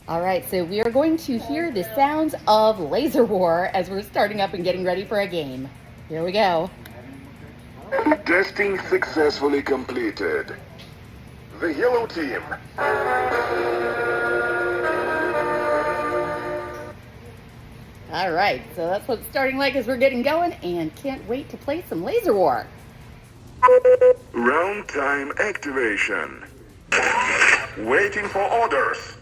All right, so we are going to hear the sounds of Laserwar as we're starting up and getting ready for a game. Here we go. Testing successfully completed. The yellow team. All right, so that's what it's starting like as we're getting going, and can't wait to play some Laserwar. Round time activation. Waiting for orders.